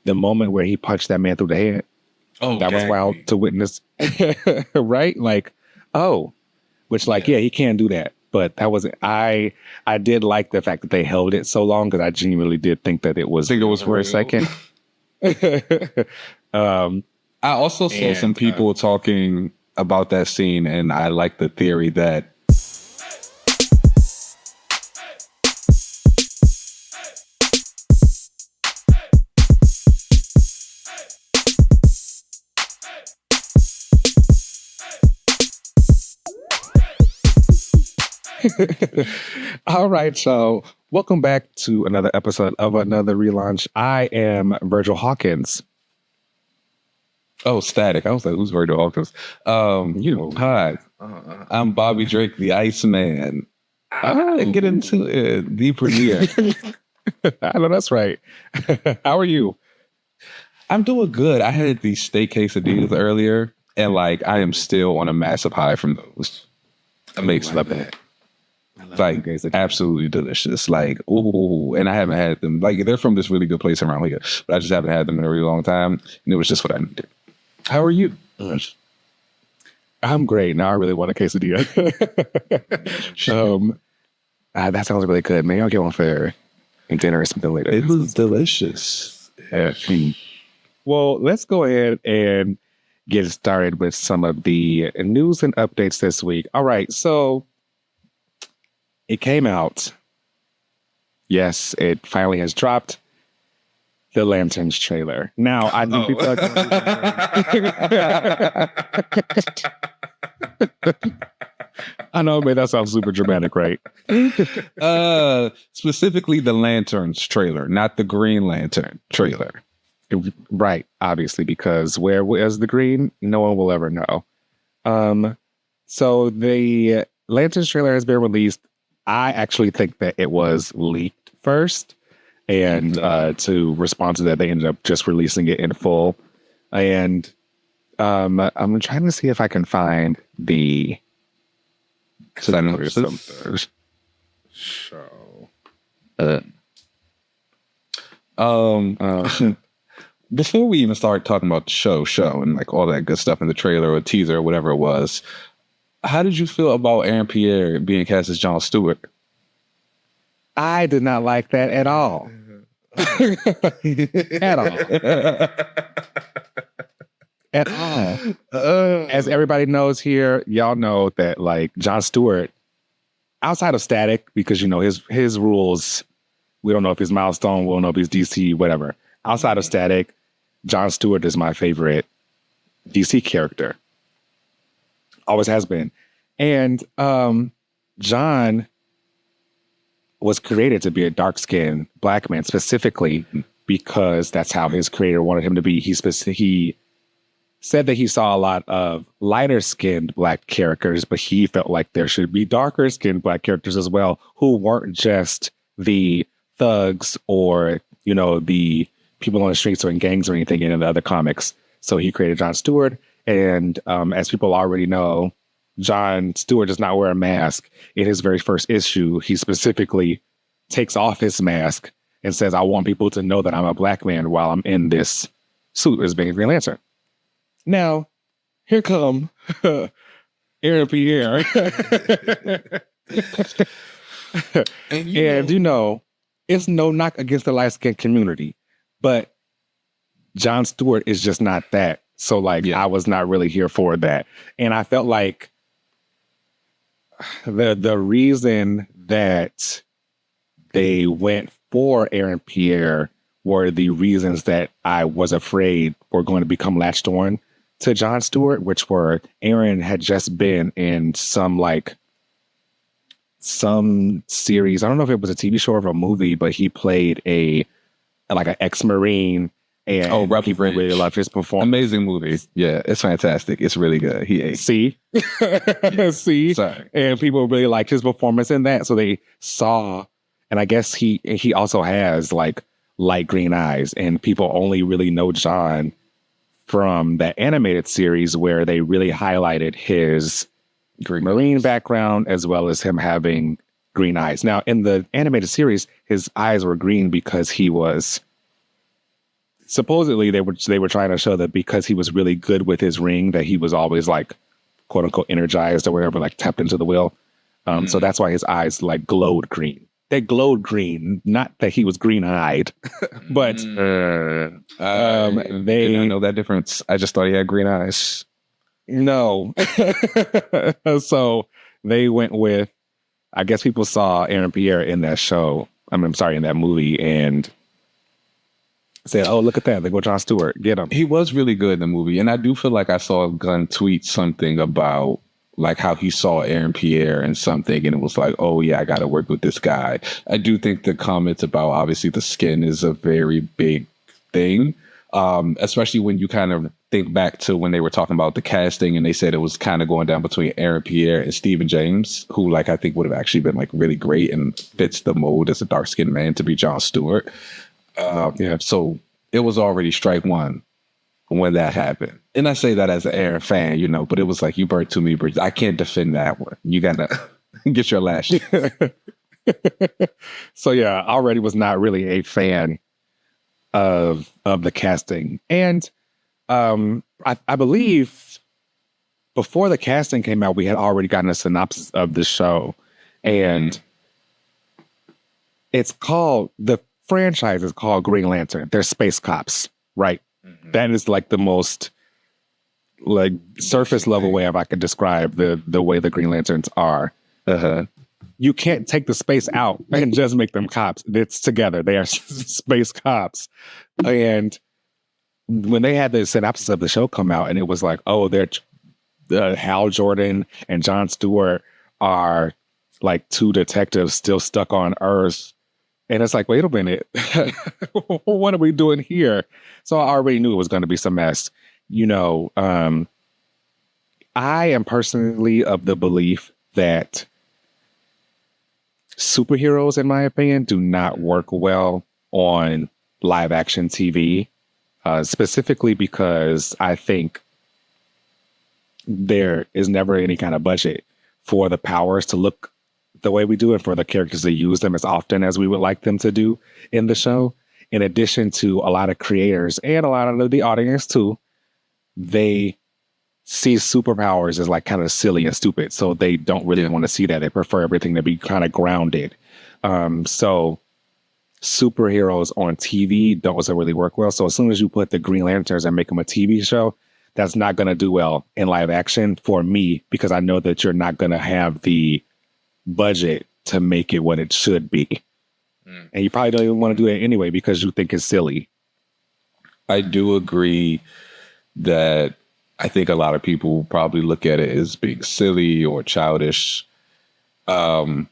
the moment where he punched that man through the head. Oh, that was wild to witness. Right? Like, which like, yeah, he can't do that. But that wasn't, I did like the fact that they held it so long because I genuinely did think that it was for a second. I also saw some people talking about that scene, and I like the theory that All right, so welcome back to another episode of Another Relaunch. I am Virgil Hawkins. Oh, static. I was like, who's Virgil Hawkins? Hi. I'm Bobby Drake, the Iceman. Get into it. The premiere. I know that's right. How are you? I'm doing good. I had these steak quesadillas earlier, and like I am still on a massive high from those. Amazing. Love that. Like absolutely delicious. Like, ooh, and I haven't had them. Like they're from this really good place around here, but I just haven't had them in a really long time, and it was just what I needed. How are you? I'm great. Now I really want a quesadilla. That sounds really good. Maybe I'll get one for dinner or something later. It was delicious. Well, let's go ahead and get started with some of the news and updates this week. All right, so it came out. Yes, it finally has dropped. The Lanterns trailer. Now, I know people are I know, man, that sounds super dramatic, right? Specifically the Lanterns trailer, not the Green Lantern trailer. Right, obviously, because where was the green? No one will ever know. So the Lanterns trailer has been released. I actually think that it was leaked first. And to respond to that, they ended up just releasing it in full. And I'm trying to see if I can find the... Because I know there's some show. Before we even start talking about the show, and like all that good stuff in the trailer or teaser or whatever it was, how did you feel about Aaron Pierre being cast as Jon Stewart? I did not like that at all. At all. At all. As everybody knows here, y'all know that like Jon Stewart, outside of Static, because you know his rules, we don't know if he's Milestone, we don't know if he's DC, whatever. Outside of Static, Jon Stewart is my favorite DC character. Always has been. And Jon was created to be a dark-skinned black man, specifically because that's how his creator wanted him to be. He said that he saw a lot of lighter-skinned black characters, but he felt like there should be darker-skinned black characters as well, who weren't just the thugs or, you know, the people on the streets or in gangs or anything in the other comics. So he created Jon Stewart, and as people already know, Jon Stewart does not wear a mask. In his very first issue, he specifically takes off his mask and says, I want people to know that I'm a black man while I'm in this suit as being Green Lantern. Now, here come Aaron Pierre. And you know, it's no knock against the light-skinned community, but Jon Stewart is just not that. So like, I was not really here for that. And I felt like the reason that they went for Aaron Pierre were the reasons that I was afraid were going to become latched on to Jon Stewart, which were Aaron had just been in some series. I don't know if it was a TV show or a movie, but he played an ex-Marine. And Rocky people really love his performance. Amazing movie. Yeah, it's fantastic. It's really good. See? Sorry. And people really liked his performance in that. So they saw, and I guess he also has like light green eyes, and people only really know Jon from that animated series where they really highlighted his Marine background as well as him having green eyes. Now, in the animated series, his eyes were green because he was supposedly they were trying to show that because he was really good with his ring, that he was always like quote unquote energized or whatever, like tapped into the will. So that's why his eyes like glowed green. They glowed green, not that he was green eyed, but I didn't know that difference. I just thought he had green eyes. No. So they went with, I guess people saw Aaron Pierre in that show. I'm sorry, in that movie, and said, "Oh, look at that! They go Jon Stewart, get him." He was really good in the movie, and I do feel like I saw Gunn tweet something about like how he saw Aaron Pierre and something, and it was like, "Oh yeah, I got to work with this guy." I do think the comments about obviously the skin is a very big thing, especially when you kind of think back to when they were talking about the casting, and they said it was kind of going down between Aaron Pierre and Stephen James, who like I think would have actually been like really great and fits the mold as a dark skinned man to be Jon Stewart. So it was already strike one when that happened. And I say that as an Aaron fan, you know, but it was like, you burned too many bridges. I can't defend that one. You got to get your last. So yeah, I already was not really a fan of the casting. And I believe before the casting came out, we had already gotten a synopsis of the show. And the franchise is called Green Lantern. They're space cops, right? Mm-hmm. That is like the most like surface level way if I could describe the way the Green Lanterns are. You can't take the space out and just make them cops. It's together. They are space cops. And when they had the synopsis of the show come out, and it was like, oh, they're Hal Jordan and Jon Stewart are like two detectives still stuck on Earth. And it's like, wait a minute, what are we doing here? So I already knew it was going to be some mess. You know, I am personally of the belief that superheroes, in my opinion, do not work well on live action TV, specifically because I think there is never any kind of budget for the powers to look the way we do and for the characters to use them as often as we would like them to do in the show. In addition to a lot of creators and a lot of the audience too, they see superpowers as like kind of silly and stupid. So they don't really want to see that. They prefer everything to be kind of grounded. So superheroes on TV doesn't really work well. So as soon as you put the Green Lanterns and make them a TV show, that's not going to do well in live action for me, because I know that you're not going to have the budget to make it what it should be. And you probably don't even want to do it anyway because you think it's silly. I do agree that I think a lot of people probably look at it as being silly or childish. I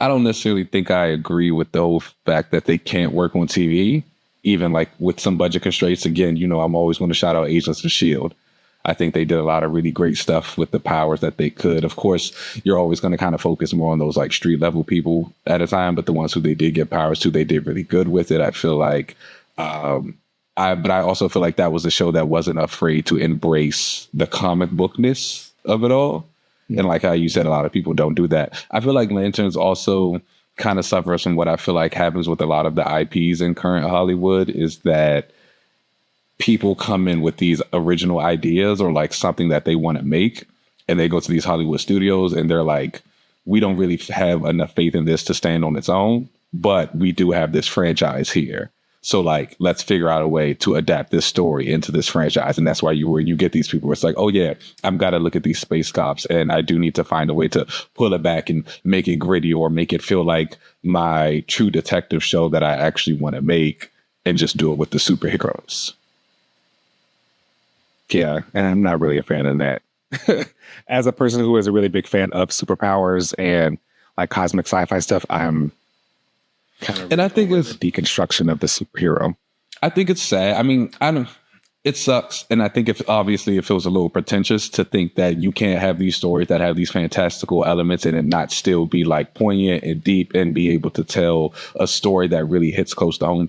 don't necessarily think I agree with the whole fact that they can't work on TV, even like with some budget constraints. Again, you know, I'm always going to shout out Agents of S.H.I.E.L.D. I think they did a lot of really great stuff with the powers that they could. Of course, you're always going to kind of focus more on those like street level people at a time, but the ones who they did get powers to, they did really good with it. I feel like, but I also feel like that was a show that wasn't afraid to embrace the comic bookness of it all. And like how you said, a lot of people don't do that. I feel like Lanterns also kind of suffers from what I feel like happens with a lot of the IPs in current Hollywood, is that people come in with these original ideas or like something that they want to make, and they go to these Hollywood studios and they're like, we don't really have enough faith in this to stand on its own, but we do have this franchise here. So like, let's figure out a way to adapt this story into this franchise. And that's why when you get these people, it's like, oh yeah, I've got to look at these space cops and I do need to find a way to pull it back and make it gritty or make it feel like my true detective show that I actually want to make, and just do it with the superheroes. Yeah, and I'm not really a fan of that. As a person who is a really big fan of superpowers and like cosmic sci-fi stuff, I'm kind of, and I think it's deconstruction of the superhero. I think it's sad. I mean, it sucks. And I think obviously it feels a little pretentious to think that you can't have these stories that have these fantastical elements and it not still be like poignant and deep and be able to tell a story that really hits close to home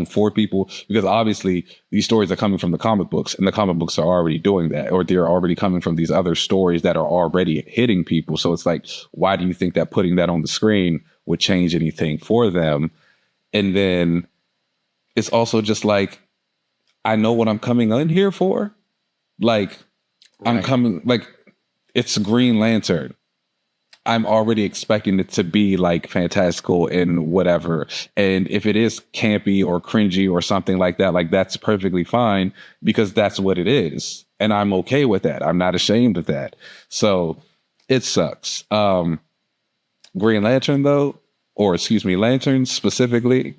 for people, because obviously these stories are coming from the comic books, and the comic books are already doing that, or they're already coming from these other stories that are already hitting people. So it's like, why do you think that putting that on the screen would change anything for them. And then it's also just like, I know what I'm coming in here for. Like, I'm coming, like, it's Green Lantern. I'm already expecting it to be like fantastical and whatever. And if it is campy or cringy or something like that, like that's perfectly fine because that's what it is. And I'm okay with that. I'm not ashamed of that. So it sucks. Green Lantern though, or excuse me, Lantern specifically,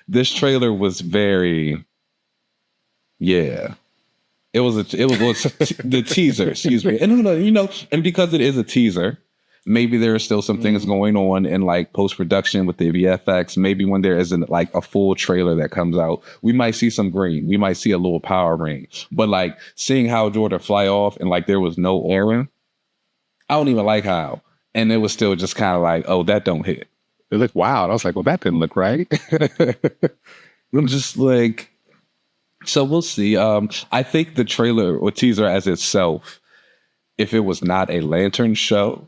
this trailer was very, yeah. It was the teaser, excuse me. And and because it is a teaser, maybe there are still some things going on in like post-production with the VFX. Maybe when there isn't like a full trailer that comes out, we might see some green. We might see a little power ring. But like seeing Hal Jordan fly off and like there was no Aaron, I don't even like Hal. And it was still just kind of like, oh, that don't hit. It looked wild. I was like, well, that didn't look right. I'm just like, so we'll see. I think the trailer or teaser as itself, if it was not a Lantern show,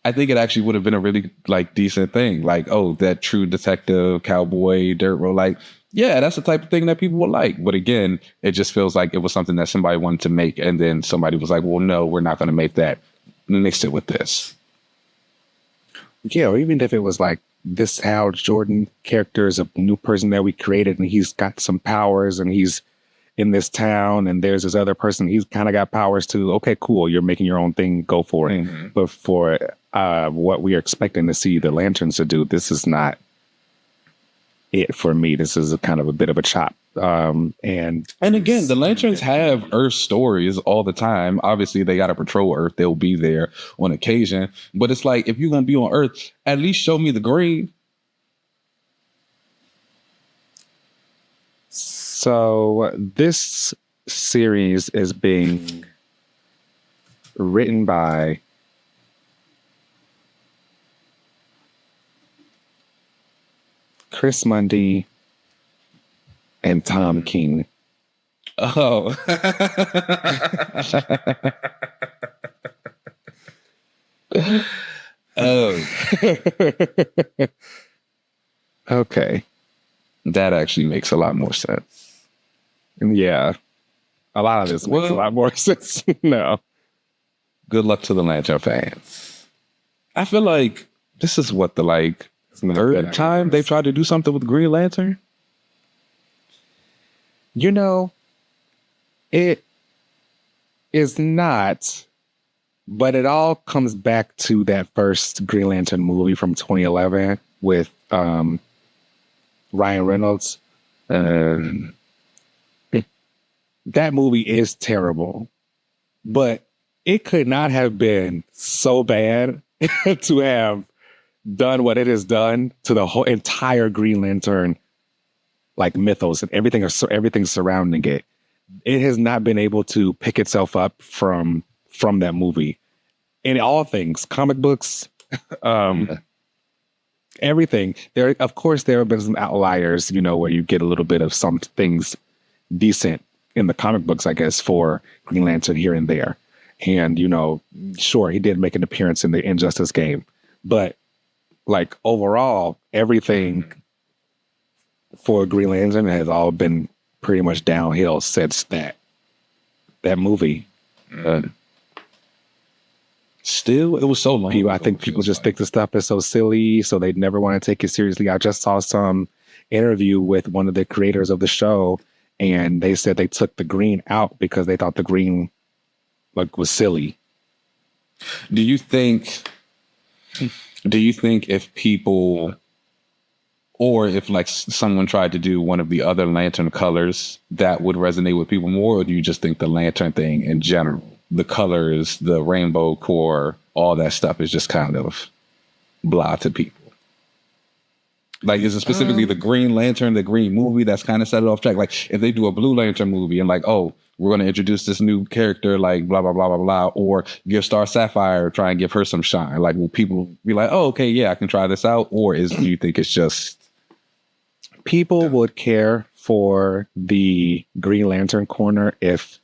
I think it actually would have been a really like decent thing. Like, oh, that true detective, cowboy, dirt road. Like, yeah, that's the type of thing that people would like. But again, it just feels like it was something that somebody wanted to make. And then somebody was like, well, no, we're not going to make that. Mix it with this. Yeah, or even if it was like this Hal Jordan character is a new person that we created and he's got some powers and he's in this town and there's this other person, he's kind of got powers too. Okay, cool. You're making your own thing. Go for it. Mm-hmm. But for what we are expecting to see the Lanterns to do, this is not it for me. This is a kind of a bit of a chop. And again, the Lanterns have Earth stories all the time. Obviously, they got to patrol Earth. They'll be there on occasion. But it's like, if you're going to be on Earth, at least show me the green. So this series is being written by Chris Mundy and Tom King. Oh. Oh. Okay. That actually makes a lot more sense. Yeah. A lot of this makes a lot more sense. No. Good luck to the Lantern fans. I feel like this is what the third time they've tried to do something with Green Lantern. You know, it is not, but it all comes back to that first Green Lantern movie from 2011 with Ryan Reynolds. That movie is terrible, but it could not have been so bad to have done what it has done to the whole entire Green Lantern like mythos and everything surrounding it. It has not been able to pick itself up from that movie in all things, comic books, everything. Of course, there have been some outliers, where you get a little bit of some things decent in the comic books, I guess, for Green Lantern here and there. And, sure, he did make an appearance in the Injustice game, but like overall, everything for Green Lantern has all been pretty much downhill since that movie. Still, it was so long. I think people just think the stuff is so silly, so they never want to take it seriously. I just saw some interview with one of the creators of the show, and they said they took the green out because they thought the green was silly. Do you think if people, or if someone tried to do one of the other Lantern colors, that would resonate with people more? Or do you just think the Lantern thing in general, the colors, the rainbow core, all that stuff is just kind of blah to people? Like, is it specifically the Green Lantern, the Green movie that's kind of set it off track? Like, if they do a Blue Lantern movie and we're going to introduce this new character, blah, blah, blah, blah, blah, or give Star Sapphire, try and give her some shine. Will people be like, oh, okay, yeah, I can try this out? Or do you think it's just... People would care for the Green Lantern corner if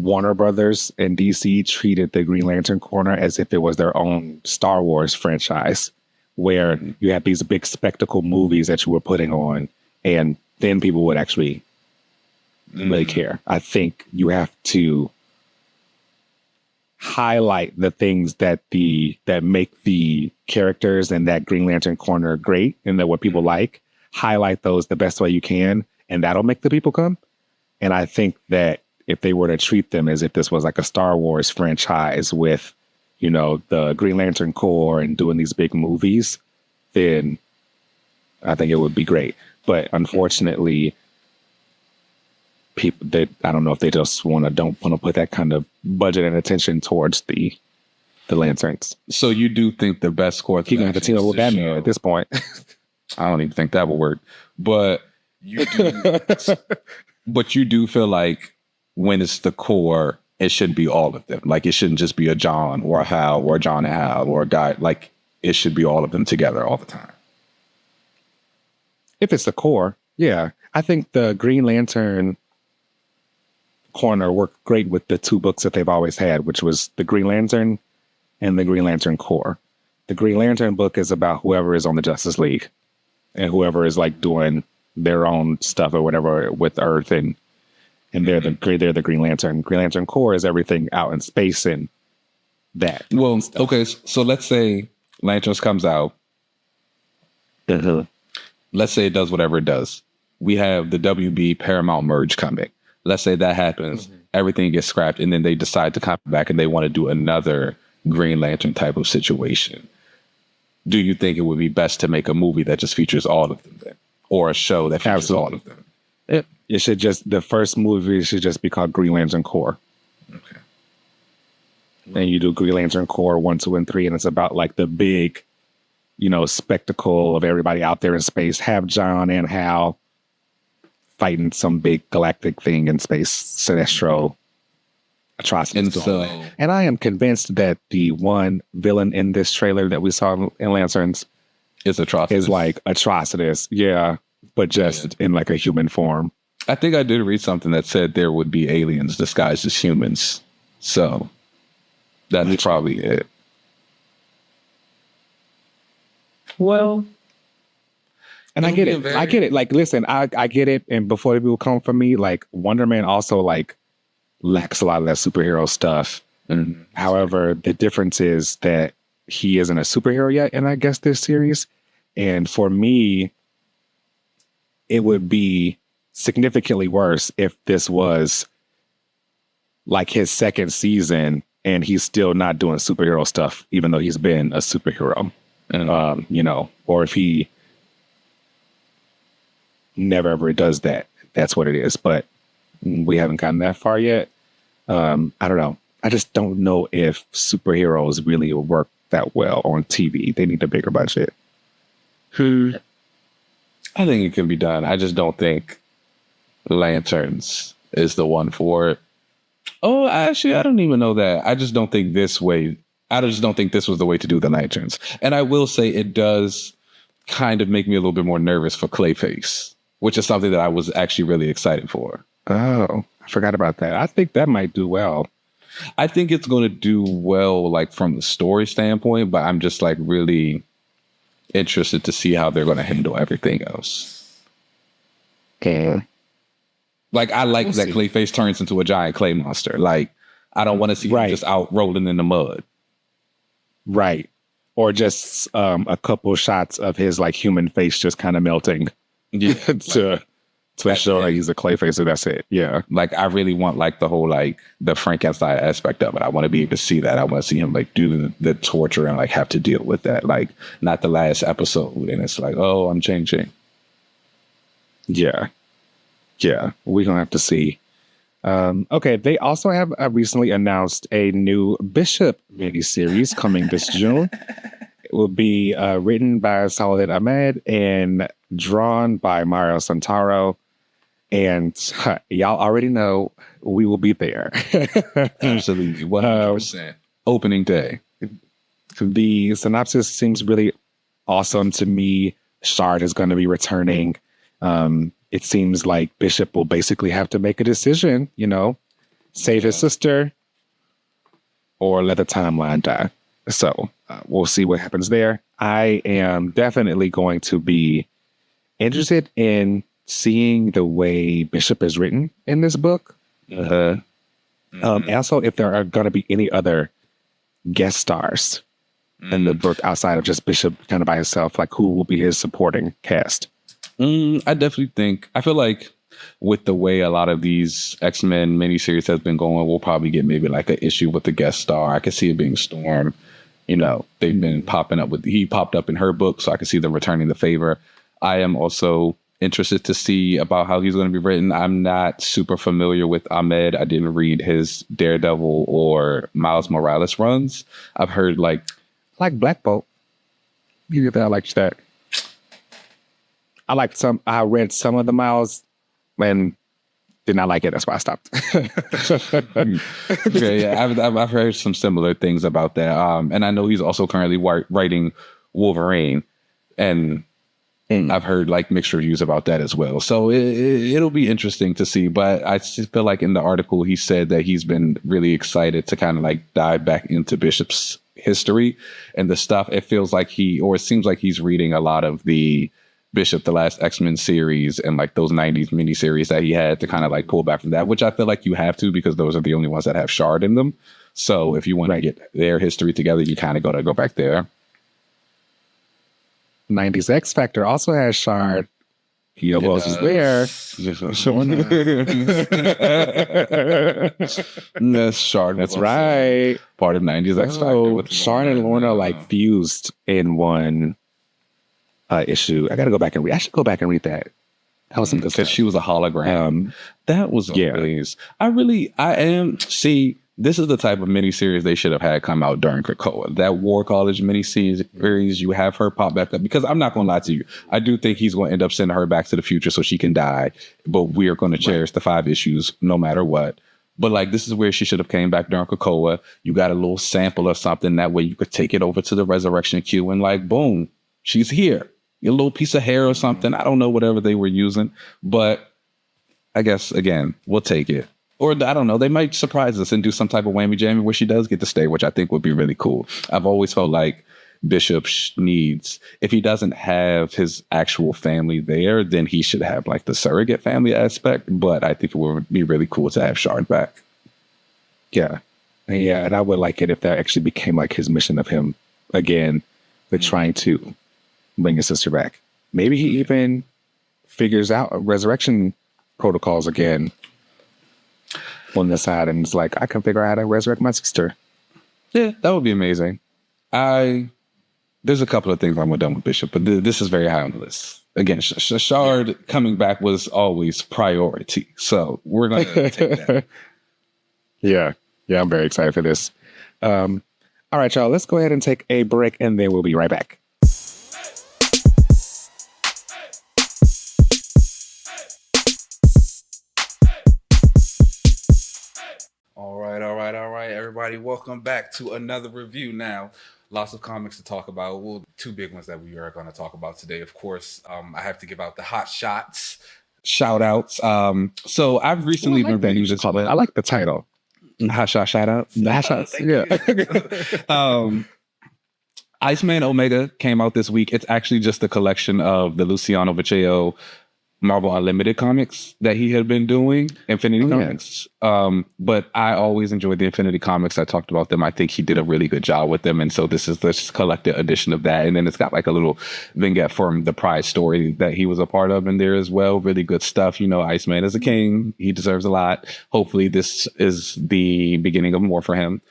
Warner Brothers and DC treated the Green Lantern Corner as if it was their own Star Wars franchise, where you had these big spectacle movies that you were putting on, and then people would actually really care. I think you have to highlight the things that make the characters and that Green Lantern Corner great and that what people like. Highlight those the best way you can, and that'll make the people come. And I think that if they were to treat them as if this was like a Star Wars franchise with, you know, the Green Lantern Corps and doing these big movies, then I think it would be great. But unfortunately, people that I don't know if they just don't want to put that kind of budget and attention towards the lanterns. So you do think the best course you're gonna have to team up with Batman at this point. I don't even think that will work. But you do feel like when it's the core, it should be all of them. Like it shouldn't just be a John or a Hal or a John and Hal or a guy. Like it should be all of them together all the time. If it's the core, yeah. I think the Green Lantern Corner worked great with the two books that they've always had, which was the Green Lantern and the Green Lantern Corps. The Green Lantern book is about whoever is on the Justice League and whoever is like doing their own stuff or whatever with Earth, and they're the Green Lantern. Green Lantern Corps is everything out in space and that. Well, okay, so let's say Lanterns comes out. Let's say it does whatever it does. We have the WB Paramount merge coming. Let's say that happens. Everything gets scrapped, and then they decide to come back and they want to do another Green Lantern type of situation. Do you think it would be best to make a movie that just features all of them then? Or a show that features all of them? It should just, the first movie should just be called Green Lantern Corps. Okay. And you do Green Lantern Corps 1, 2, and 3, and it's about like the big, you know, spectacle of everybody out there in space. Have John and Hal fighting some big galactic thing in space, Sinestro atrocities. And I am convinced that the one villain in this trailer that we saw in Lanterns is like Atrocitus, yeah, but just in like a human form. I think I did read something that said there would be aliens disguised as humans, so that's probably it. Well, and I get it. Like, listen, I get it. And before people come for me, like Wonder Man also like lacks a lot of that superhero stuff. Mm-hmm. However, the difference is that he isn't a superhero yet in, I guess, this series. And for me, it would be significantly worse if this was like his second season and he's still not doing superhero stuff, even though he's been a superhero. You know, or if he never ever does that. That's what it is. But we haven't gotten that far yet. I don't know. I just don't know if superheroes really work that well on TV. They need a bigger budget. I think it can be done. I just don't think Lanterns is the one for it. Oh, actually, I don't even know that. I just don't think this way. I just don't think this was the way to do the Lanterns. And I will say it does kind of make me a little bit more nervous for Clayface, which is something that I was actually really excited for. Oh, I forgot about that. I think that might do well. I think it's going to do well, like from the story standpoint, but I'm just like really interested to see how they're going to handle everything else. Okay. Like, I like that Clayface turns into a giant clay monster. Like, I don't want to see him just out rolling in the mud. Right. Or just a couple shots of his like human face just kind of melting to show that he's a Clayface, and that's it. Yeah. Like, I really want like the whole like the Frankenstein aspect of it. I want to be able to see that. I want to see him like do the torture and like have to deal with that. Like, not the last episode and it's like, oh, I'm changing. Yeah. Yeah. We're going to have to see. Okay, they also have recently announced a new Bishop miniseries coming this June. It will be written by Saladin Ahmed and drawn by Mario Santoro. And y'all already know we will be there. Absolutely, 100%. Opening day. The synopsis seems really awesome to me. Shard is going to be returning. It seems like Bishop will basically have to make a decision, you know, save his sister or let the timeline die. So we'll see what happens there. I am definitely going to be interested in seeing the way Bishop is written in this book. Also, if there are going to be any other guest stars in the book outside of just Bishop kind of by himself, like who will be his supporting cast? I definitely think, I feel like with the way a lot of these X-Men miniseries has been going, we'll probably get maybe like an issue with the guest star. I could see it being Storm. You know, they've been popping up he popped up in her book, so I could see them returning the favor. I am also interested to see about how he's going to be written. I'm not super familiar with Ahmed. I didn't read his Daredevil or Miles Morales runs. I've heard like Black Bolt. You get that? I like that. I read some of the Miles and did not like it. That's why I stopped. I've heard some similar things about that. And I know he's also currently writing Wolverine, and I've heard like mixed reviews about that as well. So it'll be interesting to see. But I feel like in the article he said that he's been really excited to kind of like dive back into Bishop's history and the stuff. It feels like it seems like he's reading a lot of the Bishop, the last X-Men series, and like those 90s miniseries that he had to kind of like pull back from that, which I feel like you have to, because those are the only ones that have Shard in them. So if you want to get their history together, you kind of got to go back there. 90s X Factor also has Shard. He was there. That's Shard. That's right. Part of 90s X Factor. With Shard and Lorna like fused in one issue. I should go back and read that. That was some good stuff. Because she was a hologram. That was release. This is the type of miniseries they should have had come out during Krakoa. That War College miniseries, you have her pop back up. Because I'm not going to lie to you. I do think he's going to end up sending her back to the future so she can die. But we are going to cherish the 5 issues no matter what. But like, this is where she should have came back during Krakoa. You got a little sample or something. That way you could take it over to the Resurrection queue and like, boom, she's here. A little piece of hair or something. I don't know, whatever they were using. But I guess, again, we'll take it. Or I don't know, they might surprise us and do some type of whammy jammy where she does get to stay, which I think would be really cool. I've always felt like Bishop needs, if he doesn't have his actual family there, then he should have like the surrogate family aspect. But I think it would be really cool to have Shard back. Yeah. Yeah, and I would like it if that actually became like his mission of him again, with trying to bring his sister back. Maybe he even figures out resurrection protocols again on the side and it's like, I can figure out how to resurrect my sister. Yeah, that would be amazing. There's a couple of things I'm done with Bishop, but this is very high on the list. Again, Shard coming back was always priority. So we're going to take that. Yeah, I'm very excited for this. All right, y'all, let's go ahead and take a break and then we'll be right back. All right, everybody. Welcome back to another review now. Lots of comics to talk about. Well, 2 big ones that we are going to talk about today. Of course, I have to give out the hot shots, shout outs. So I've recently been reading this. I like the title. Hot shot shout outs. The hot shots. Yeah. Iceman Omega came out this week. It's actually just a collection of the Luciano Vecchio Marvel Unlimited comics that he had been doing, Infinity Comics. But I always enjoyed the Infinity Comics. I talked about them. I think he did a really good job with them. And so this is the collected edition of that. And then it's got like a little vignette from the Pride story that he was a part of in there as well. Really good stuff. You know, Iceman is a king. He deserves a lot. Hopefully this is the beginning of more for him.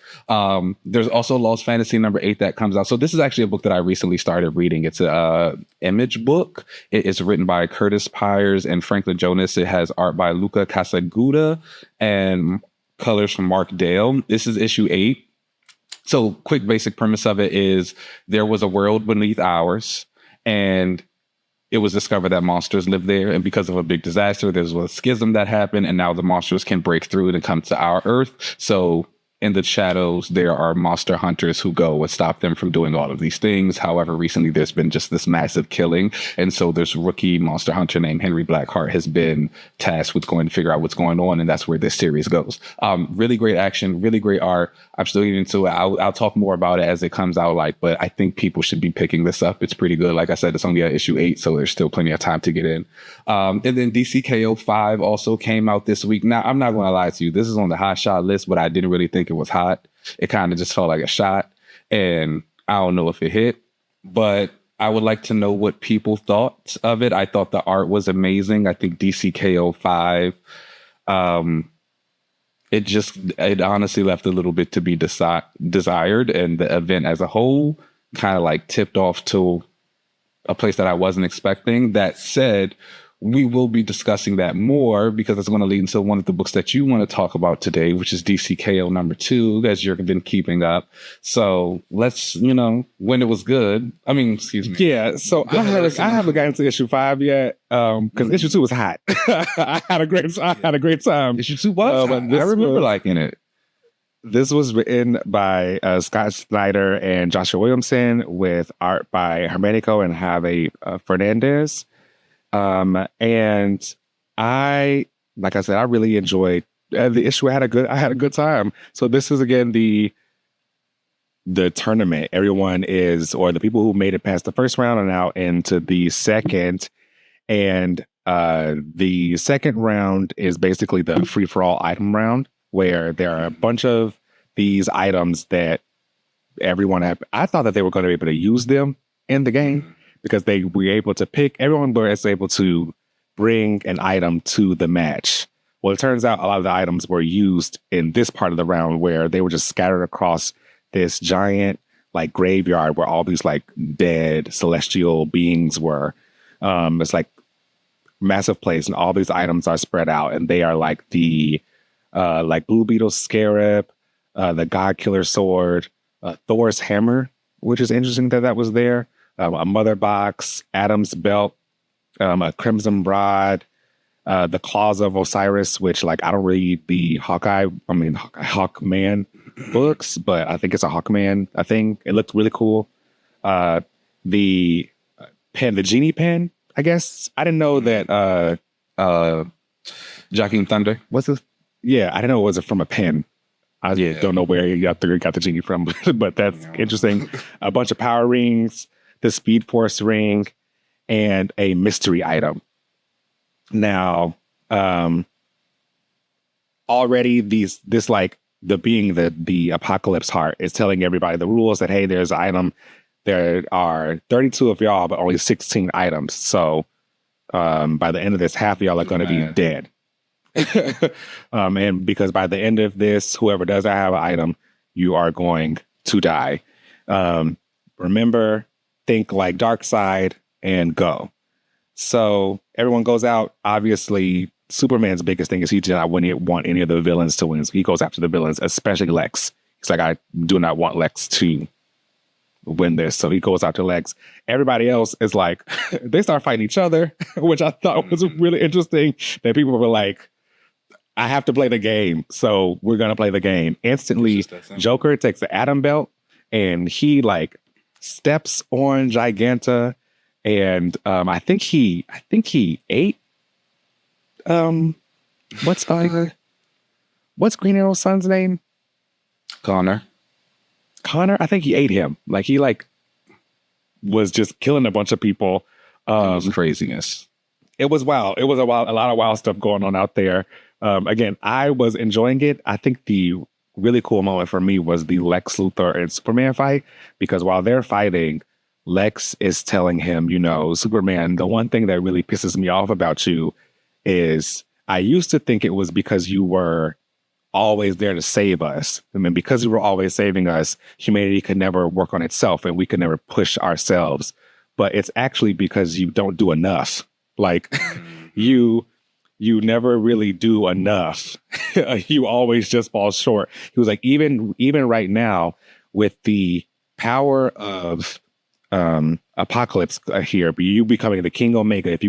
There's also Lost Fantasy number 8 that comes out. So this is actually a book that I recently started reading. It's a image book. It's written by Curtis Pyers and Franklin Jonas. It has art by Luca Casaguda and colors from Mark Dale. This is issue 8. So quick basic premise of it is there was a world beneath ours and it was discovered that monsters live there. And because of a big disaster, there's a schism that happened and now the monsters can break through it and come to our Earth. So in the shadows, there are monster hunters who go and stop them from doing all of these things. However, recently there's been just this massive killing. And so this rookie monster hunter named Henry Blackheart has been tasked with going to figure out what's going on. And that's where this series goes. Really great action, really great art. I'm still getting into it. I'll talk more about it as it comes out, but I think people should be picking this up. It's pretty good. Like I said, it's only at issue 8, so there's still plenty of time to get in. And then DCKO 5 also came out this week. Now, I'm not going to lie to you. This is on the hot shot list, but I didn't really think it was hot. It kind of just felt like a shot, and I don't know if it hit, but I would like to know what people thought of it. I thought the art was amazing. I think DCKO 5, it honestly left a little bit to be desired, and the event as a whole kind of like tipped off to a place that I wasn't expecting. That said, we will be discussing that more because it's going to lead into one of the books that you want to talk about today, which is DCKO number 2, as you've been keeping up. So let's, when it was good. I mean, excuse me. Yeah. So I haven't gotten to issue 5 yet because issue 2 was hot. I had a great time. Issue 2 was hot. I remember liking it. This was written by Scott Snyder and Joshua Williamson with art by Hermetico and Javi Fernandez. And like I said, I really enjoyed the issue. I had a good time. So this is again the tournament. Everyone or the people who made it past the first round are now into the second. And the second round is basically the free for all item round, where there are a bunch of these items that everyone I thought that they were going to be able to use them in the game, because they were able to everyone was able to bring an item to the match. Well, it turns out a lot of the items were used in this part of the round, where they were just scattered across this giant like graveyard where all these like dead celestial beings were. It's like massive place, and all these items are spread out, and they are like the like Blue Beetle Scarab, the God Killer Sword, Thor's Hammer, which is interesting that was there. A Mother Box, Adam's Belt, a Crimson Rod, the Claws of Osiris, which like I don't read the Hawkman books, but I think it's a Hawkman. I think it looked really cool. The pen, the Genie pen, I guess. I didn't know that Joaquin Thunder. What's this? Yeah, I didn't know it was from a pen. I don't know where he got the Genie from, but that's interesting. A bunch of power rings, the Speed Force ring, and a mystery item. Now, already this like the Apocalypse Heart is telling everybody the rules that, hey, there's an item. There are 32 of y'all, but only 16 items. So by the end of this, half of y'all are going to be dead. And because by the end of this, whoever does have an item, you are going to die. Remember, think like Dark Side and go. So everyone goes out. Obviously, Superman's biggest thing is he did not want any of the villains to win. So he goes after the villains, especially Lex. He's like, I do not want Lex to win this. So he goes after Lex. Everybody else is like, they start fighting each other, which I thought was really interesting, that people were like, I have to play the game. So we're going to play the game. Instantly, Joker takes the Atom Belt and he like steps on Giganta, and I think he ate what's Green Arrow's son's name? Connor. I think he ate him. Like he like was just killing a bunch of people. It was craziness. It was wild. It was a lot of wild stuff going on out there. Again, I was enjoying it. I think the really cool moment for me was the Lex Luthor and Superman fight, because while they're fighting, Lex is telling him, Superman, the one thing that really pisses me off about you is I used to think it was because you were always there to save us. I mean, because you were always saving us, humanity could never work on itself and we could never push ourselves. But it's actually because you don't do enough. Like you never really do enough. You always just fall short. He was like, even right now with the power of Apocalypse here, but you becoming the King Omega, if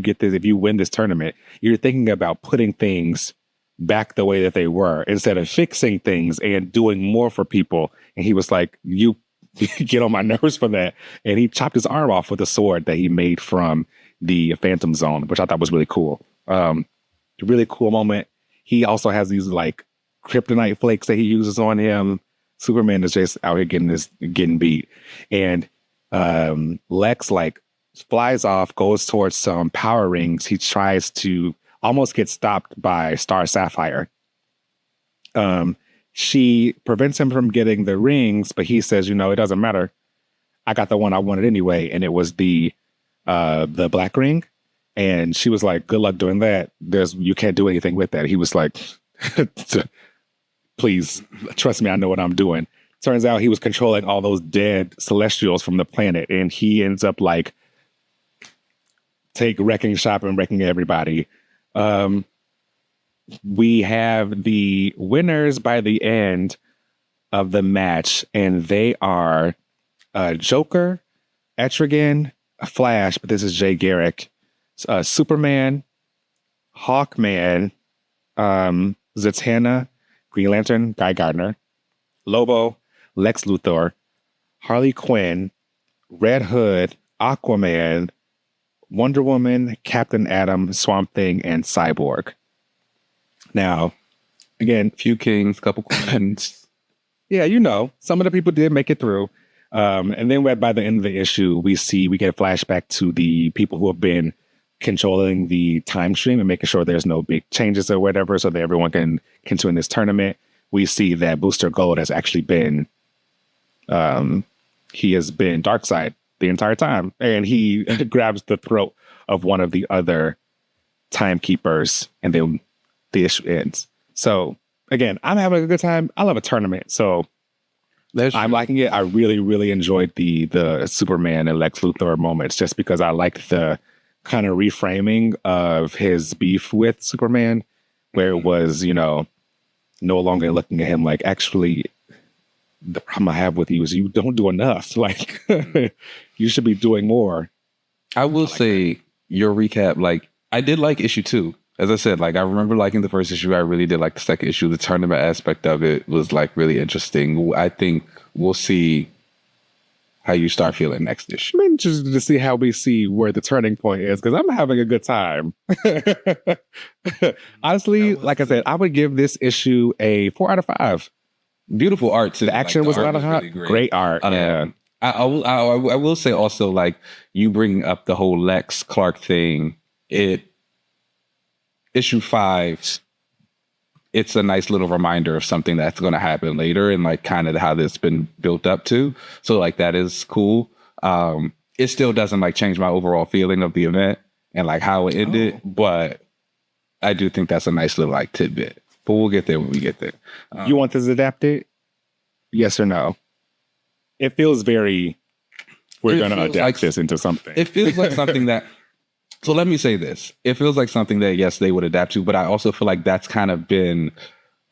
you win this tournament, you're thinking about putting things back the way that they were instead of fixing things and doing more for people. And he was like, you get on my nerves for that. And he chopped his arm off with a sword that he made from the Phantom Zone, which I thought was really cool. Really cool moment. He also has these like kryptonite flakes that he uses on him. Superman is just out here getting beat. And Lex like flies off, goes towards some power rings. He tries to almost get stopped by Star Sapphire. She prevents him from getting the rings, but he says, it doesn't matter. I got the one I wanted anyway. And it was the black ring. And she was like, good luck doing that. You can't do anything with that. He was like, please trust me. I know what I'm doing. Turns out he was controlling all those dead celestials from the planet. And he ends up like wrecking shop and wrecking everybody. We have the winners by the end of the match, and they are Joker, Etrigan, Flash, but this is Jay Garrick, Superman, Hawkman, Zatanna, Green Lantern, Guy Gardner, Lobo, Lex Luthor, Harley Quinn, Red Hood, Aquaman, Wonder Woman, Captain Atom, Swamp Thing, and Cyborg. Now, again, Few kings, couple queens. yeah, some of the people did make it through. And then by the end of the issue, we get a flashback to the people who have been controlling the time stream and making sure there's no big changes or whatever, so that everyone can continue in this tournament. We see that Booster Gold has actually been, he has been Darkseid the entire time, and he grabs the throat of one of the other timekeepers, and then the issue ends. So again, I'm having a good time. I love a tournament, so I'm liking it. I really, really enjoyed the Superman and Lex Luthor moments, just because I liked the kind of reframing of his beef with Superman, where it was, no longer looking at him like, actually, the problem I have with you is you don't do enough. Like, you should be doing more. I will say your recap, like, I did like issue 2. As I said, like, I remember liking the first issue. I really did like the second issue. The tournament aspect of it was like really interesting. I think we'll see how you start feeling next issue. I'm interested to see how we see where the turning point is, because I'm having a good time. Honestly, like I said, I would give this issue a 4 out of 5. Beautiful art too. The action was a lot of hot. Really great art. Yeah. I will say also, like, you bring up the whole Lex Clark thing. Issue 5, it's a nice little reminder of something that's going to happen later, and like kind of how this been built up to. So like that is cool. It still doesn't like change my overall feeling of the event and like how it ended, but I do think that's a nice little like tidbit. But we'll get there when we get there. You want this adapted? Yes or no? It feels very, we're going to adapt this into something. It feels like something that, so let me say this. It feels like something that, yes, they would adapt to, but I also feel like that's kind of been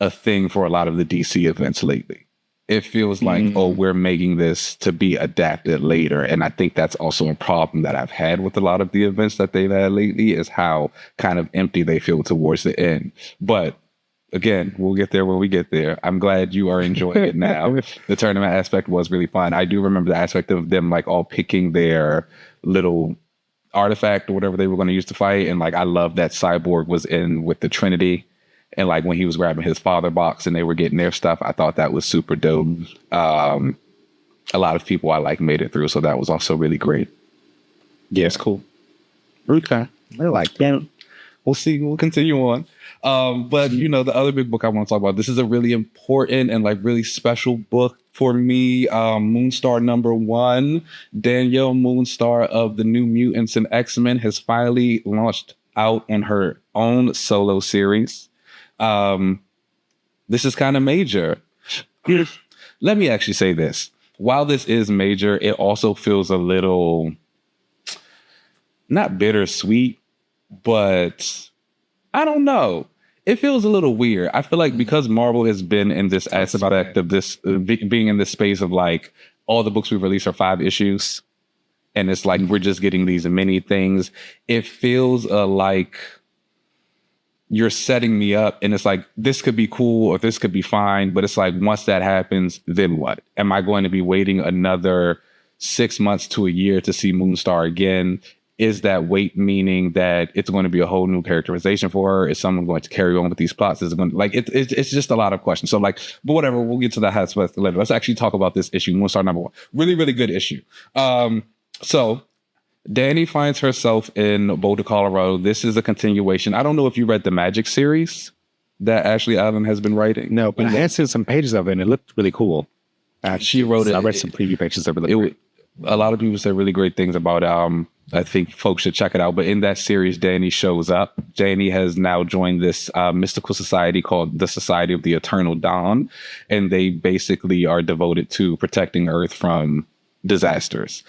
a thing for a lot of the DC events lately. It feels like, oh, we're making this to be adapted later. And I think that's also a problem that I've had with a lot of the events that they've had lately, is how kind of empty they feel towards the end. But again, we'll get there when we get there. I'm glad you are enjoying it now. The tournament aspect was really fun. I do remember the aspect of them like all picking their little artifact or whatever they were going to use to fight. And like, I love that Cyborg was in with the Trinity. And like when he was grabbing his father box and they were getting their stuff, I thought that was super dope. A lot of people I like made it through. So that was also really great. Yeah, it's cool. Okay. I like that. We'll see. We'll continue on. But the other big book I want to talk about, this is a really important and like really special book for me. Moonstar #1, Danielle Moonstar of the New Mutants and X-Men has finally launched out on her own solo series. This is kind of major. Let me actually say this. While this is major, it also feels a little, not bittersweet, but I don't know. It feels a little weird. I feel like because Marvel has been in this aspect of this, being in this space of like, all the books we release are 5 issues. And it's like, we're just getting these mini things. It feels like you're setting me up, and it's like, this could be cool or this could be fine. But it's like, once that happens, then what? Am I going to be waiting another 6 months to a year to see Moonstar again? Is that wait meaning that it's going to be a whole new characterization for her? Is someone going to carry on with these plots? Is it going to, like, it's just a lot of questions. So like, but whatever, we'll get to that later. Let's actually talk about this issue, Moonstar #1. Really, really good issue. So Dani finds herself in Boulder, Colorado. This is a continuation. I don't know if you read the Magic series that Ashley Allen has been writing. No, but I had seen some pages of it, and it looked really cool. She wrote it. I read some preview pages that really great. A lot of people say really great things about it. I think folks should check it out. But in that series, Dani shows up. Dani has now joined this mystical society called the Society of the Eternal Dawn. And they basically are devoted to protecting Earth from disasters.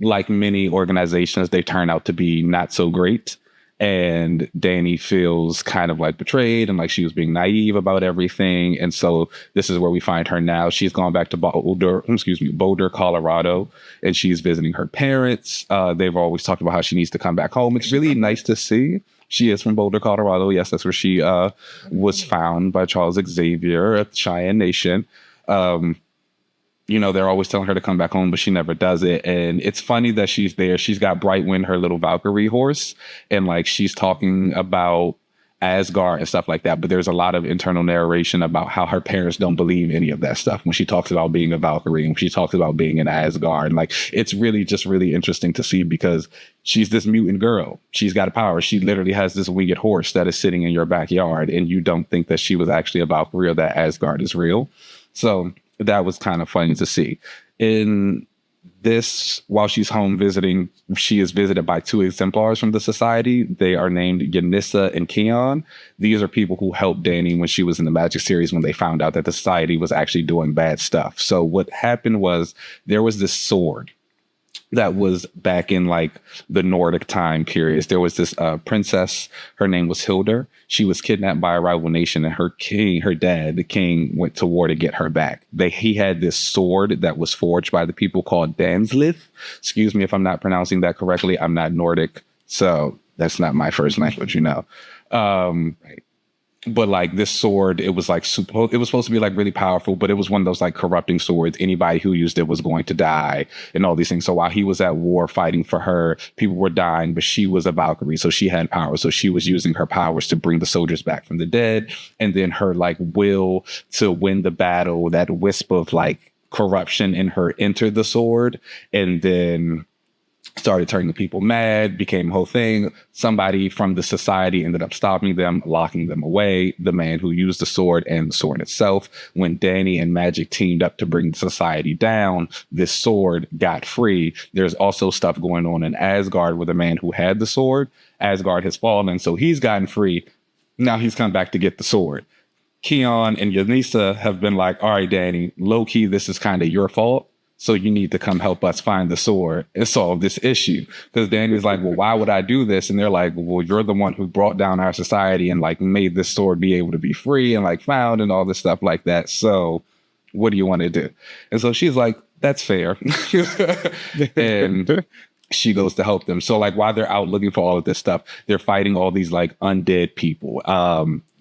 Like many organizations, they turn out to be not so great. And Dani feels kind of like betrayed and like she was being naive about everything. And so this is where we find her now. She's gone back to Boulder, Colorado, and she's visiting her parents. They've always talked about how she needs to come back home. It's really nice to see. She is from Boulder, Colorado. Yes, that's where she was found by Charles Xavier at the Cheyenne Nation. You know, they're always telling her to come back home, but she never does it. And it's funny that she's there. She's got Brightwind, her little Valkyrie horse, and like she's talking about Asgard and stuff like that. But there's a lot of internal narration about how her parents don't believe any of that stuff when she talks about being a Valkyrie and when she talks about being in Asgard. And like, it's really just really interesting to see because she's this mutant girl. She's got a power. She literally has this winged horse that is sitting in your backyard, and you don't think that she was actually a Valkyrie or that Asgard is real. So that was kind of funny to see. In this, while she's home visiting, she is visited by 2 exemplars from the society. They are named Yanissa and Keon. These are people who helped Dani when she was in the Magic series when they found out that the society was actually doing bad stuff. So what happened was there was this sword that was back in like the Nordic time periods. There was this princess. Her name was Hildur. She was kidnapped by a rival nation, and her dad, the king, went to war to get her back. He had this sword that was forged by the people called Danslith. Excuse me if I'm not pronouncing that correctly. I'm not Nordic, so that's not my first language, you know. But like this sword, it was supposed to be like really powerful, but it was one of those like corrupting swords. Anybody who used it was going to die and all these things. So while he was at war fighting for her, people were dying, but she was a Valkyrie. So she had power. So she was using her powers to bring the soldiers back from the dead. And then her like will to win the battle, that wisp of like corruption in her entered the sword. And then started turning people mad, became a whole thing. Somebody from the society ended up stopping them, locking them away. The man who used the sword and the sword itself. When Dani and Magic teamed up to bring the society down, this sword got free. There's also stuff going on in Asgard with the man who had the sword. Asgard has fallen, so he's gotten free. Now he's come back to get the sword. Keon and Yanissa have been like, all right, Dani, low key, this is kind of your fault. So you need to come help us find the sword and solve this issue. Because Dani's like, well, why would I do this? And they're like, well, you're the one who brought down our society and like made this sword be able to be free and like found and all this stuff like that. So what do you want to do? And so she's like, that's fair. And she goes to help them. So like while they're out looking for all of this stuff, they're fighting all these like undead people.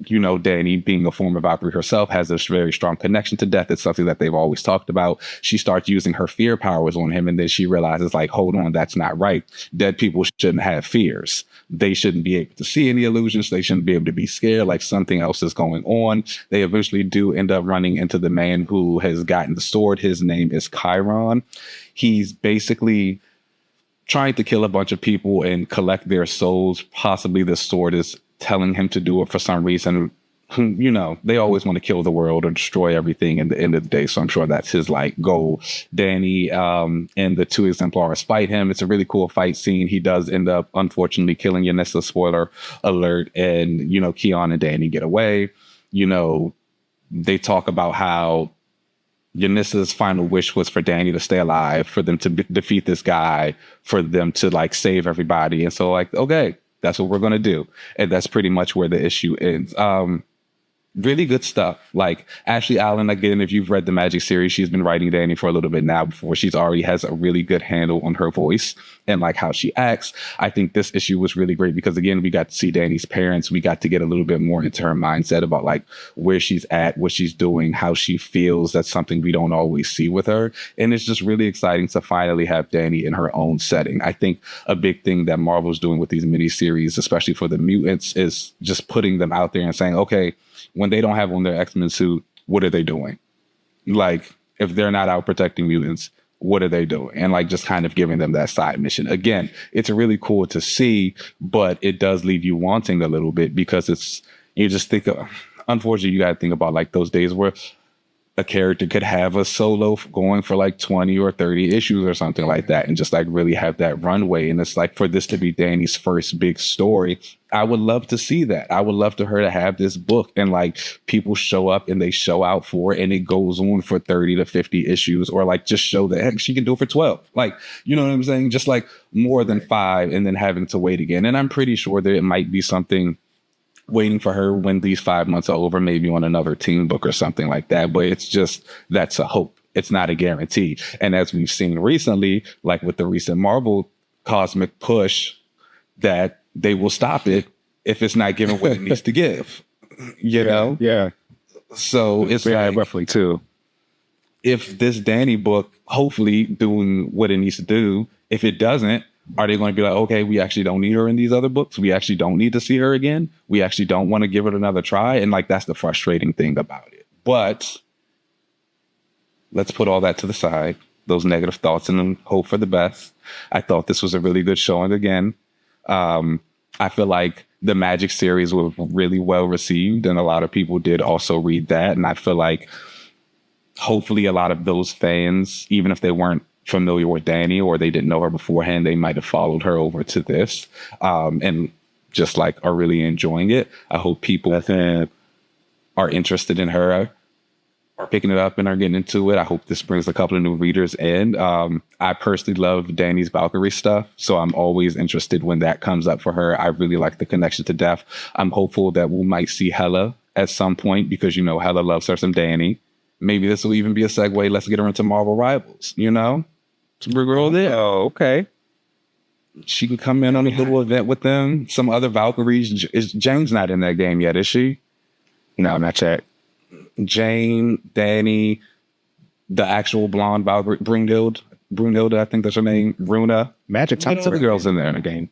You know, Dani, being a former Valkyrie herself, has this very strong connection to death. It's something that they've always talked about. She starts using her fear powers on him, and then she realizes like, hold on, that's not right. Dead people shouldn't have fears. They shouldn't be able to see any illusions. They shouldn't be able to be scared like something else is going on. They eventually do end up running into the man who has gotten the sword. His name is Chiron. He's basically trying to kill a bunch of people and collect their souls. Possibly the sword is telling him to do it for some reason. You know, they always want to kill the world or destroy everything at the end of the day. So I'm sure that's his like goal. Dani and the 2 exemplars fight him. It's a really cool fight scene. He does end up, unfortunately, killing Yanissa, spoiler alert. And, you know, Keon and Dani get away. You know, they talk about how Yanissa's final wish was for Dani to stay alive, for them to defeat this guy, for them to like save everybody. And so like, okay, that's what we're going to do. And that's pretty much where the issue ends. really good stuff. Like Ashley Allen, again, if you've read the Magic series, she's been writing Dani for a little bit now before she's already has a really good handle on her voice and like how she acts. I think this issue was really great because again, we got to see Dani's parents. We got to get a little bit more into her mindset about like where she's at, what she's doing, how she feels. That's something we don't always see with her. And it's just really exciting to finally have Dani in her own setting. I think a big thing that Marvel's doing with these miniseries, especially for the mutants, is just putting them out there and saying, okay, when they don't have on their X-Men suit, what are they doing? Like, if they're not out protecting mutants, what are they doing? And like just kind of giving them that side mission. Again, it's really cool to see, but it does leave you wanting a little bit because you just think of, unfortunately, you got to think about like those days where a character could have a solo going for like 20 or 30 issues or something like that and just like really have that runway. And it's like for this to be Dani's first big story, I would love to see that. I would love to her to have this book and like people show up and they show out for it and it goes on for 30 to 50 issues or like just show that heck, she can do it for 12. Like, you know what I'm saying? Just like more than 5 and then having to wait again. And I'm pretty sure that it might be something waiting for her when these 5 months are over, maybe on another teen book or something like that. But it's just, that's a hope. It's not a guarantee. And as we've seen recently, like with the recent Marvel cosmic push, that they will stop it if it's not given what it needs to give, you know? Yeah. So it's like, roughly too. If this Dani book, hopefully doing what it needs to do, if it doesn't, are they going to be like, okay, we actually don't need her in these other books. We actually don't need to see her again. We actually don't want to give it another try. And like, that's the frustrating thing about it. But let's put all that to the side, those negative thoughts, and then hope for the best. I thought this was a really good showing again. I feel like the Magic series was really well received and a lot of people did also read that. And I feel like hopefully a lot of those fans, even if they weren't familiar with Dani or they didn't know her beforehand, they might have followed her over to this and just like are really enjoying it. I hope people are interested in her, are picking it up and are getting into it. I hope this brings a couple of new readers in. I personally love Dani's Valkyrie stuff, so I'm always interested when that comes up for her. I really like the connection to Death. I'm hopeful that we might see Hela at some point because, you know, Hela loves her some Dani. Maybe this will even be a segue. Let's get her into Marvel Rivals, you know? Big girl there. Oh, okay. She can come in on a little event with them. Some other Valkyries. Jane's not in that game yet, is she? No, not yet. Jane, Dani, the actual blonde Valkyrie, Brunhilde, I think that's her name. Runa. Magic Tons of girls in there in the game.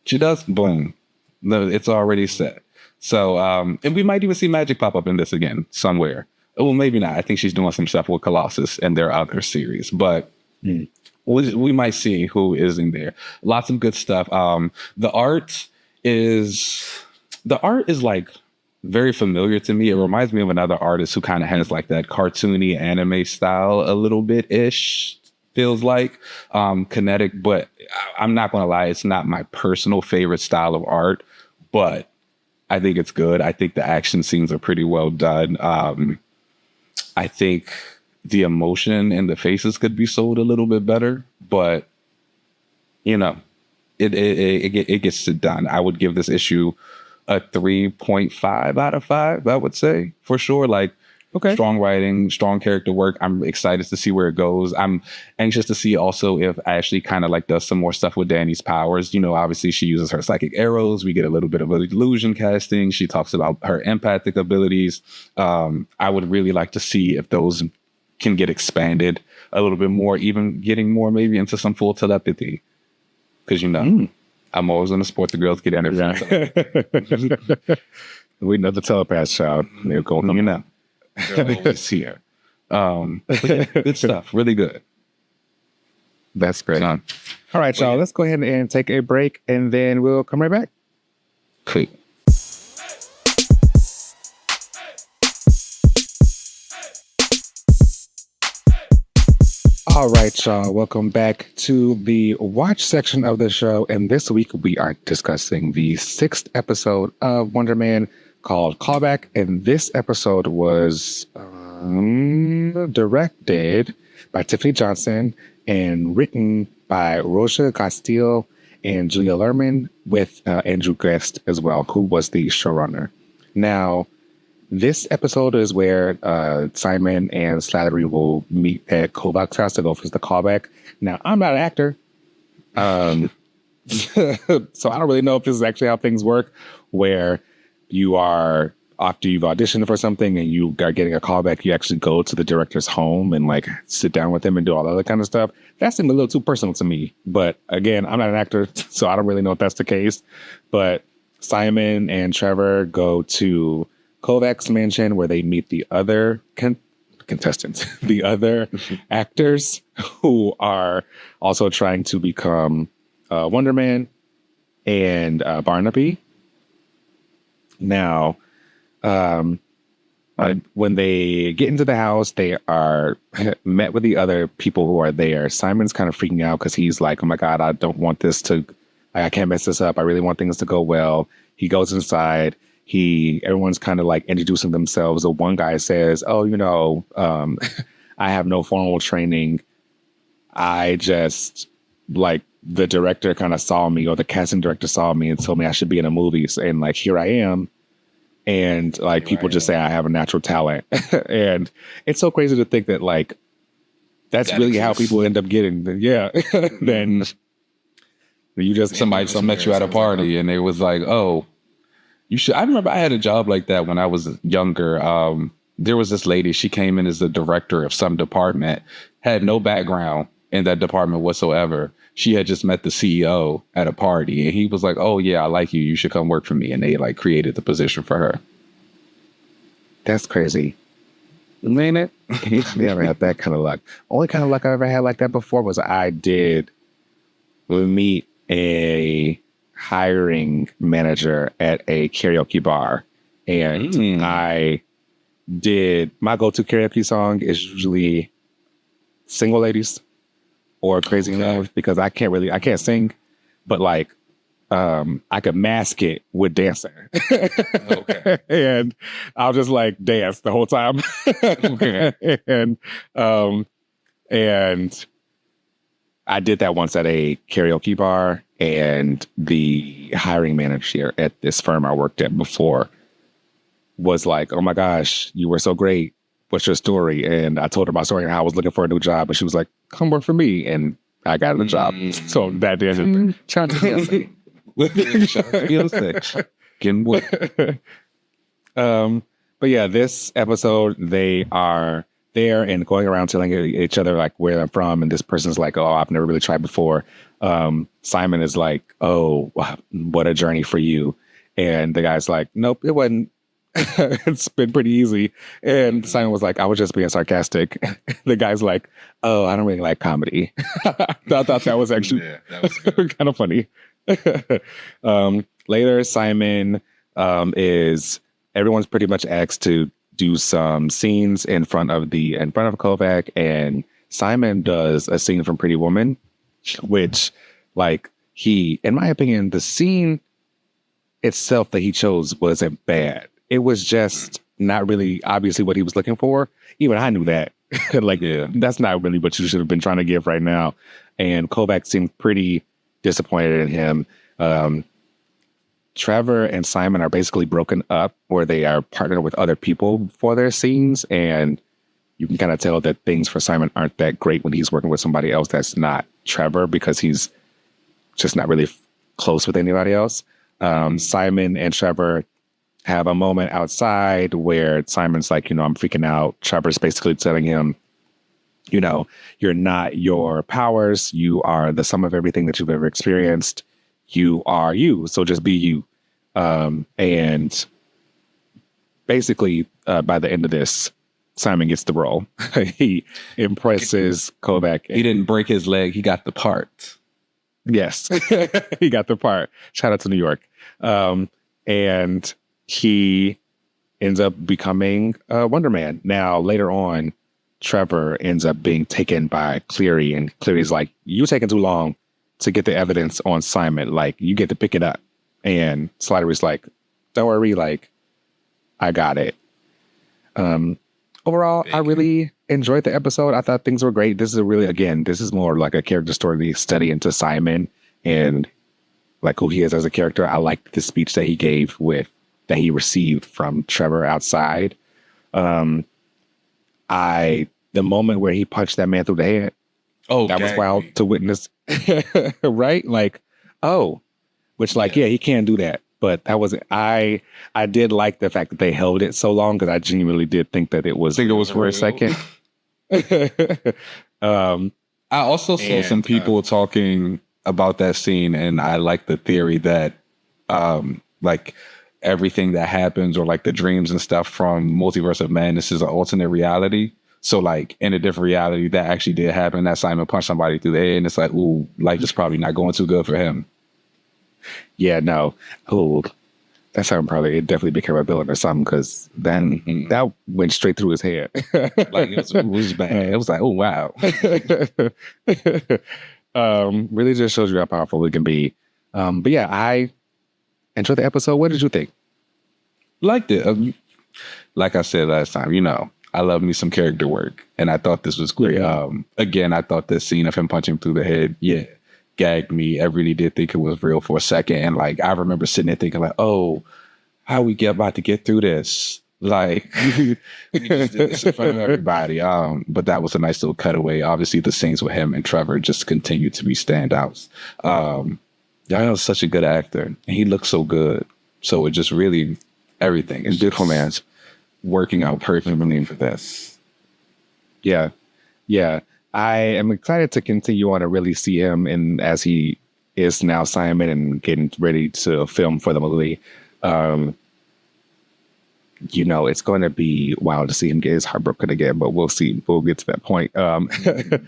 She does. Boom. No, it's already set. So, and we might even see Magic pop up in this again somewhere. Well, maybe not. I think she's doing some stuff with Colossus and their other series, but we might see who is in there. Lots of good stuff. The art is like very familiar to me. It reminds me of another artist who kind of has like that cartoony anime style a little bit ish. Feels like kinetic, but I'm not going to lie. It's not my personal favorite style of art, but I think it's good. I think the action scenes are pretty well done. I think the emotion and the faces could be sold a little bit better, but you know, it gets it done. I would give this issue a 3.5 out of 5. I would say for sure. Like, okay, strong writing, strong character work. I'm excited to see where it goes. I'm anxious to see also if Ashley kind of like does some more stuff with Dani's powers. You know, obviously she uses her psychic arrows. We get a little bit of illusion casting. She talks about her empathic abilities. I would really like to see if those can get expanded a little bit more, even getting more maybe into some full telepathy. Because, you know, I'm always going to support the girls get energy. We know the telepath child. They're going, you know. They're always here. But yeah, good stuff. Really good. That's great. All right, y'all. Let's go ahead and take a break, and then we'll come right back. Cool. All right, y'all. Welcome back to the watch section of the show. And this week we are discussing the 6th episode of Wonder Man called Callback. And this episode was directed by Tiffany Johnson and written by Rosa Castile and Julia Lerman with Andrew Guest as well, who was the showrunner. Now, This episode is where Simon and Slattery will meet at Kovac's house to go for the callback. Now, I'm not an actor. So I don't really know if this is actually how things work, where you are, after you've auditioned for something and you are getting a callback, you actually go to the director's home and like sit down with him and do all that other kind of stuff. That seemed a little too personal to me. But again, I'm not an actor, so I don't really know if that's the case. But Simon and Trevor go to Kovac's mansion where they meet the other contestants, the other actors who are also trying to become Wonder Man and Barnaby. Now, when they get into the house, they are met with the other people who are there. Simon's kind of freaking out because he's like, oh my God, I don't want this to, I can't mess this up. I really want things to go well. He goes inside. Everyone's kind of like introducing themselves. The one guy says, oh, I have no formal training. I just like, the director kind of saw me, or the casting director saw me and told me I should be in a movie. And like, here I am. And like, people just say I have a natural talent. And it's so crazy to think that like, that's really how people end up getting. Yeah. Then you just, Somebody met you at a party and they was like, oh, you should. I remember I had a job like that when I was younger. There was this lady, she came in as the director of some department, had no background in that department whatsoever. She had just met the CEO at a party and he was like, oh yeah, I like you. You should come work for me. And they like created the position for her. That's crazy. Ain't it? You never had that kind of luck. Only kind of luck I ever had like that before was I did meet a hiring manager at a karaoke bar. And my go-to karaoke song is usually Single Ladies or Crazy in Love, because I can't sing, but like, I could mask it with dancing. Okay. And I'll just like dance the whole time. Okay. And I did that once at a karaoke bar, and the hiring manager at this firm I worked at before was like, oh my gosh, you were so great. What's your story? And I told her my story and how I was looking for a new job. And she was like, come work for me. And I got a job. So that did trying to getting wet. But yeah, this episode, they are there and going around telling each other like where they're from. And this person's like, oh, I've never really tried before. Simon is like, oh, what a journey for you. And the guy's like, nope, it wasn't. It's been pretty easy. And Simon was like, I was just being sarcastic. The guy's like, oh, I don't really like comedy. I thought that was actually kind of funny. Later, Simon everyone's pretty much asked to do some scenes in front of Kovac, and Simon does a scene from Pretty Woman, which like in my opinion, the scene itself that he chose wasn't bad. It was just not really obviously what he was looking for. Even I knew that. That's not really what you should have been trying to give right now. And Kovac seemed pretty disappointed in him. Trevor and Simon are basically broken up, where they are partnered with other people for their scenes. And you can kind of tell that things for Simon aren't that great when he's working with somebody else that's not Trevor, because he's just not really close with anybody else. Simon and Trevor have a moment outside where Simon's like, I'm freaking out. Trevor's basically telling him, you're not your powers. You are the sum of everything that you've ever experienced. You are you. So just be you. And basically, by the end of this, Simon gets the role. He impresses Kovac. He didn't break his leg. He got the part. Yes, he got the part. Shout out to New York. And he ends up becoming Wonder Man. Now, later on, Trevor ends up being taken by Cleary, and Cleary's like, you taking too long to get the evidence on Simon. Like, you get to pick it up. And Slattery's like, don't worry, like, I got it. Overall, I really enjoyed the episode. I thought things were great. This is more like a character story study into Simon and like who he is as a character. I liked the speech that he gave with that he received from Trevor outside. The moment where he punched that man through the head, that was wild to witness. Right? Like, he can't do that. But that wasn't. I did like the fact that they held it so long, because I genuinely did think that it was for a second. I also saw some people talking about that scene, and I like the theory that like everything that happens, or like the dreams and stuff from Multiverse of Madness, is an alternate reality. So like in a different reality, that actually did happen. That Simon punched somebody through the head, and it's like, ooh, life is probably not going too good for him. Yeah, no. Oh, that's how it definitely became a villain or something, because then that went straight through his head. Like it was bad. It was like, oh wow. Really just shows you how powerful it can be. But yeah, I enjoyed the episode. What did you think? Liked it. Like I said last time, I love me some character work, and I thought this was great. Again, I thought this scene of him punching through the head, gagged me. I really did think it was real for a second, and like I remember sitting there thinking, like, oh, how we about to get through this? Like, we just did this in front of everybody. But that was a nice little cutaway. Obviously, the scenes with him and Trevor just continue to be standouts. Yaya was such a good actor, and he looked so good. So it just really, everything is beautiful, man. Working out perfectly for this. Yeah. I am excited to continue on to really see him as he is now Simon and getting ready to film for the movie. It's going to be wild to see him get his heart broken again, but we'll see. We'll get to that point. But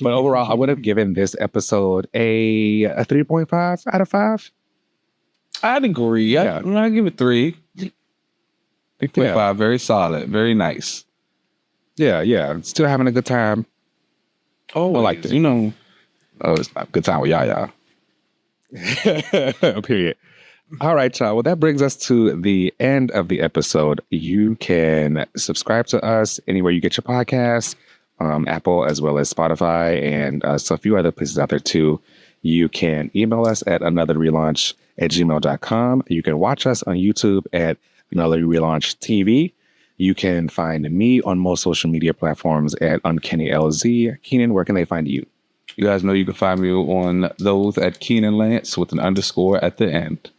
overall, I would have given this episode a 3.5 out of 5. I'd agree. I'd give it 3. 3.5, very solid, very nice. Yeah. Still having a good time. Oh, I liked it. It's a good time with Yaya. Period. All right, y'all. Well, that brings us to the end of the episode. You can subscribe to us anywhere you get your podcasts, Apple as well as Spotify, and so a few other places out there too. You can email us at anotherrelaunch@gmail.com. You can watch us on YouTube at Another Relaunch TV. You can find me on most social media platforms at UncannyLZ. Keenan, where can they find you? You guys know you can find me on those at Keenan Lance with an underscore at the end.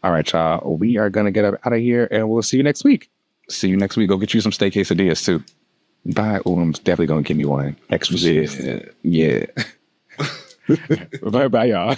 All right, y'all. We are going to get out of here, and we'll see you next week. See you next week. Go get you some steak quesadillas, too. Bye. Oh, I'm definitely going to give me one. Extra. Yeah. Bye, y'all.